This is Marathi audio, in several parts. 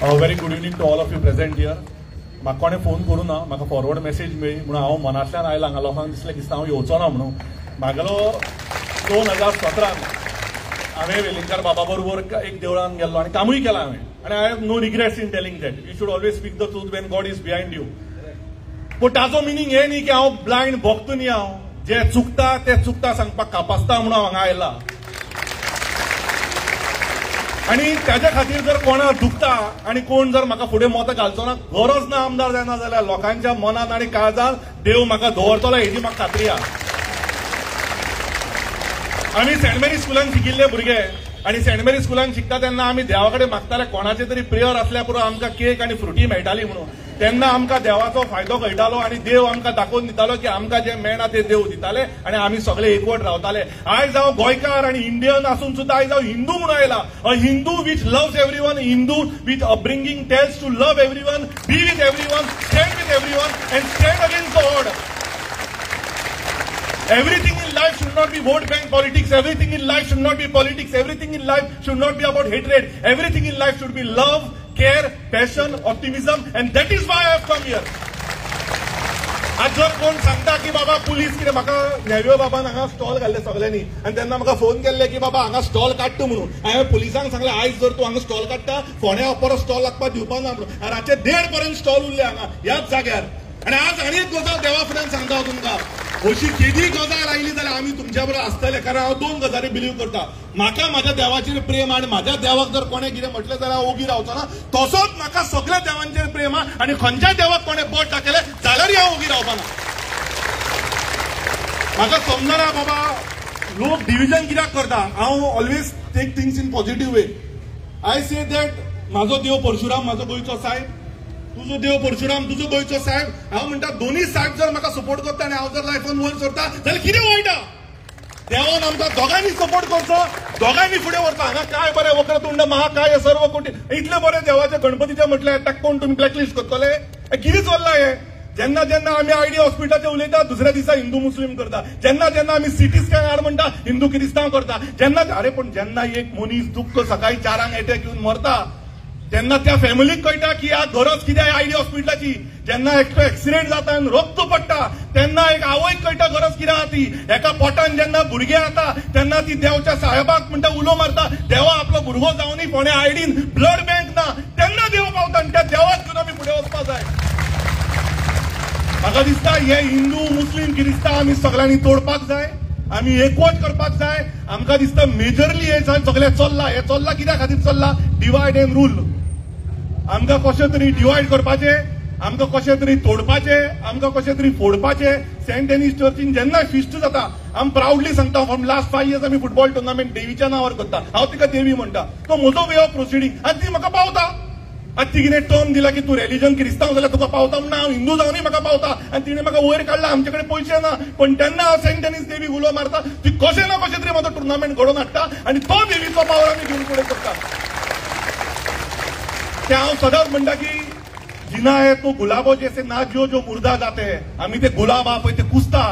Very good evening to all of you present here. म्हाका कोणें फोन करूं ना, म्हाका फॉरवर्ड मेसेज मेळ्ळी म्हणून हांव मनांतल्यान आयलां. हांगा लोकांक दिसलें की हांव येवचो ना म्हणून. म्हागेलो 2017 हांवें वेलिंगकर बाबा बरोबर एक देवळान गेल्लो आनी कामूय केलां हांवें. आनी I have no regrets in telling that. You should always speak the truth when God is behind you. पूण ताचो मिनींग हे न्ही की हांव ब्लायंड भक्त न्ही. हांव जे चुकता ते चुकता सांगपाक कापासता म्हणून हांव हांगा आयला. आणि त्याच्या खातीर जर कोणा दुखता आणि कोण जर म्हाका फुडें मतां घालचो ना, गरज ना आमदार जायना जाल्यार लोकांच्या मनात आणि काळजात देव म्हाका दवरतलो हेजी म्हाका खात्री आहा. आमी सेंट मेरी स्कुलान शिकिल्ले भुरगे आणि सेंट मेरी स्कुलान शिकता तेन्ना आमी देवा कडेन मागताले कोणाचे तरी प्रेयर आसल्या पुरो आमकां केक आनी फ्रुटी मेळटाली म्हणून. तेन्ना आमकां देवाचो फायदो कळटालो आणि देव आमकां दाखोवन दितालो की आमकां जे मेळना ते देव दिताले आणि आमी सगळे एकवट रावताले. आयज हांव गोंयकार आणि इंडियन आसून सुद्धा आयज हांव हिंदू म्हणून आयला. A Hindu which loves everyone, Hindu which upbringing tells to love everyone, be with everyone, stand with everyone and stand against the odd. Everything in life should not be vote bank politics. Everything in life should not be politics. Everything in life should not be about hatred. Everything in life should be love, care, passion, optimism, and that is why I have come here. आज जर कोण सांगता की बाबा पुलीस कितें म्हाका नेव्यो बाबान हांगा स्टॉल घाल्ले सगळ्यांनी आनी तेन्ना म्हाका फोन केल्ले की बाबा हांगा स्टॉल काडटा म्हणून. हांवें पुलिसांक सांगलें आयज जर तूं हांगा स्टॉल काडटा फोंड्या परत स्टॉल लागपाक दिवपाक ना म्हणून. रातचे 1:30 पर्यंत स्टॉल उरले हांगा ह्याच जाग्यार. आणि आज आनी एक गजाल देवा फुड्यान सांगता हांव तुमकां. अशी केदी गजाल आयली जाल्यार आमी तुमच्या बरोबर आसतले. कारण हांव 2 गजाली बिलीव करता. म्हाका म्हाज्या देवाचेर प्रेम आनी म्हाज्या देवाक जर कोणें कितें म्हटलें जाल्यार हांव ओगी रावचो ना. तसोच म्हाका सगळ्या देवांचेर प्रेम आहा आनी खंयच्या देवाक कोणें बोट दाखयलें जाल्यार हांव ओगी रावपाना. म्हाका समजना बाबा लोक डिव्हिजन कित्याक करता. हांव always take things in positive way. I say that म्हाजो देव परशुराम म्हाजो गोंयचो साहेब, तुजो देव परशुराम तुजो गोंयचो साहेब. हांव म्हणटा दोन्ही साहेब जर म्हाका सपोर्ट करता आनी हांव जर लायफान वयर सरता जाल्यार कितें वायट आहा. देवान आमकां दोगांनी सपोर्ट करचो, दोगांनी फुडें व्हरता. हांगा काय बरें वक्रतुंड महाकाय सर्व कोटी इतले बरे देवाचे गणपतीचे म्हटले ताका कोण तुमी ब्लॅकलिस्ट करतले. कितें चल्लां हे. जेन्ना जेन्ना आमी आयडी हॉस्पिटलाचेर उलयता दुसऱ्या दिसा हिंदू मुस्लीम करता. जेन्ना जेन्ना आमी सिटी स्कॅन हाड म्हणटा हिंदू क्रिस्तांव करता. जेन्ना अरे पण जेन्ना एक मनीस दुख्ख सकाळी 4 एटॅक येवन मरता तेन्ना त्या फॅमिलीक कळटा की ह्या गरज कितें आयडी हॉस्पिटलाची. जेन्ना एकटो एक्सिडेंट जाता आनी रक्त पडटा तेन्ना एक आवयक कळटा गरज कितें आहा ती. एका पोटान जेन्ना भुरगें जाता तेन्ना ती देवच्या साहेबाक म्हणटा उलो मारता. देवा आपलो भुरगो जावनी फोंड्या आयडीन ब्लड बँक ना तेन्ना देव पावता आनी त्या देवाक घेवन आमी फुडें वचपाक जाय. म्हाका दिसता हे हिंदू मुस्लीम क्रिस्तांव आमी सगळ्यांनी तोडपाक जाय. आमी एकवट करपाक जाय. आमकां दिसता मेजरली हे सगळें चल्लां. हे चल्लां कित्या खातीर चल्लां. Divide end rule. आमकां कशें तरी डिवायड करपाचे, आमकां कशें तरी तोडपाचे, आमकां कशें तरी फोडपाचे. सेंट एनीस चर्चीन जेन्ना फिस्ट जाता आमी प्राउडली सांगता फ्रॉम लास्ट 5 years आमी फुटबॉल टुर्नामेंट देवीच्या नांवार करता. हांव तिका देवी म्हणटा. तो म्हजो वे ऑफ प्रोसिडींग आनी ती म्हाका पावता. आतां ती कितें टर्म दिला की तूं रिलिजन क्रिस्तांव जाल्यार तुका पावता म्हणून हांव हिंदू जावनय म्हाका पावता. आनी तिणें म्हाका वयर काडला. आमचे कडेन पयशे ना पण तेन्ना हांव सेंट एनीस देवीक उलो मारता. ती कशें ना कशें तरी म्हाजो टुर्नामेंट घडोवन हाडटा आनी तो देवीचो पावर आमी घेवन फुडें करता. ते हांव सदांच म्हणटा की जिना है तो गुलाबो जैसे ना जियो जो मुर्दा जाते हैं. आमी ते गुलाब आहा पळय ते कुसता.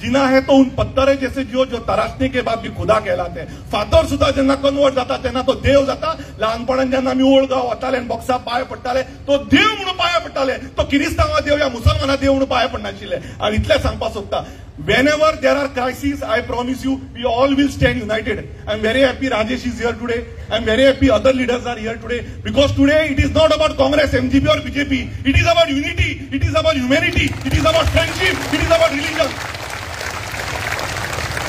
जिना है तो उन पत्थरे जैसे जियो जो तरासने के बाद भी खुदा कहलाते हैं. फातर सुद्धा जेन्ना कन्वर्ट जाता तेन्ना तो देव जाता. ल्हानपणान जेन्ना आमी ओल्ड गांव वताले आनी बॉक्सा पांय पडटाले तो देव म्हणून पांय पडटाले. तो किरिस्तांवा देव या मुसलमाना देव म्हणून पांय पडनाशिल्ले. हांव इतलें सांगपाक सोदता. Whenever there are crises, I promise you, we all will stand united. I'm very happy Rajesh is here today. I'm very happy other leaders are here today. Because today it is not about Congress, MGP or BJP. It is about unity. It is about humanity. It is about friendship. It is about religion.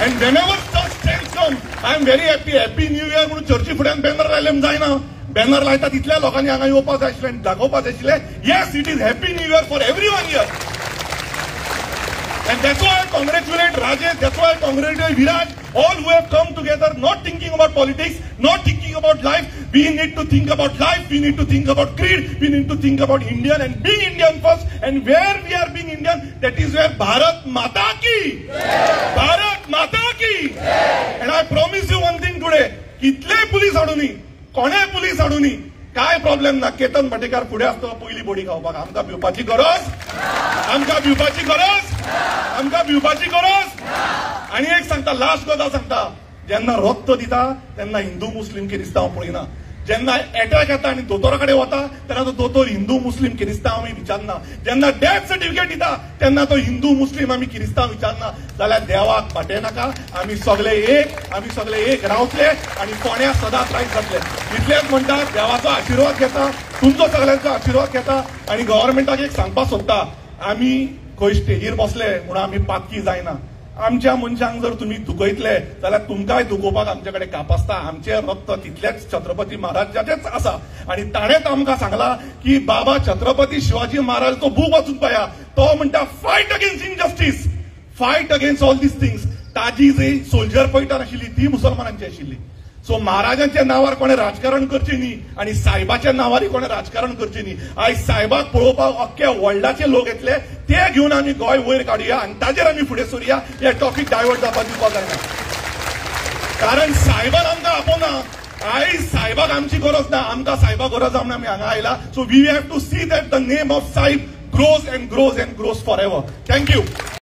And whenever such times come, I'm very happy. Happy New Year म्हणून चर्ची फुड्यान बॅनर लायलें जायना. बॅनर लायता तितल्या लोकांनी हांगा येवपाक जाय आशिल्लें आनी दाखोवपाक जाय आशिल्लें. Yes, it is Happy New Year for everyone here. And that's why I congratulate Rajesh, that's why I congratulate Viraj, all who have come together not thinking about politics, not thinking about life. We need to think about life, we need to think about creed, we need to think about Indian and being Indian first. And where we are being Indian, that is where Bharat Mata ki, Bharat Mata ki. And I promise you one thing today, कितले पुलीस हाडूनी, कोणे पुलीस हाडूनी, काय प्रॉब्लेम ना. केतन भाटेकार फुडें आसता पयली बोडी खावपाक. आमकां भिवपाची गरज, आमकां भिवपाची गरज, आमकां भिवपाची गरज. आनी एक सांगता, लास्ट गजाल सांगता. जेन्ना रक्त दिता तेन्ना हिंदू मुस्लीम क्रिस्तांव पळयना. जेन्ना अटॅक येता आनी दोतोरा कडेन वता तेन्ना तो दोतोर हिंदू मुस्लीम किरिस्तांव आमी विचारना. जेन्ना डेथ सर्टिफिकेट दिता तेन्ना तो हिंदू मुस्लीम आमी किरिस्तांव विचारना. जाल्यार देवाक फाटें नाका. आमी सगळे एक रावतले आनी फोंड्या सदांच रायत जातले. इतलेंच म्हणटा, देवाचो आशिर्वाद घेता, तुमचो सगळ्यांचो आशिर्वाद घेता आनी गव्हर्नमेंटाक एक सांगपाक सोदता, आमी खंय स्टेजीर बसले म्हणून आमी पातकी जायना. आमच्या मनशांक जर तुम्ही दुखयतले जाल्यार तुमकांय दुखोवपाक आमचे कडेन कापासता. आमचे रक्त तितलेच छत्रपती महाराजाचेच आसा आनी ताणेंच आमकां सांगला की बाबा छत्रपती शिवाजी महाराजाचो बूक वाचून पळया. तो म्हणटा fight against injustice, fight against all these things. ताजी जी सोल्जर पैठण आशिल्ली ती मुसलमानांची आशिल्ली. सो महाराजांच्या नांवार कोणें राजकारण करचें न्ही आनी सायबाच्या नांवारी कोणें राजकारण करचें न्ही. आयज सायबाक पळोवपाक अख्ख्या वर्ल्डाचे लोक येतले, ते घेवन आमी गोंय वयर काडुया आनी ताजेर आमी फुडें सरुया. हे टॉपीक डायवर्ट जावपाक दिवपाक जायना. कारण सायबान आमकां आपोवना. आयज सायबाक आमची गरज ना, आमकां सायबाक गरज जावन आमी हांगा आयला. So we have to see that the name of Saib grows and grows and grows forever. Thank you.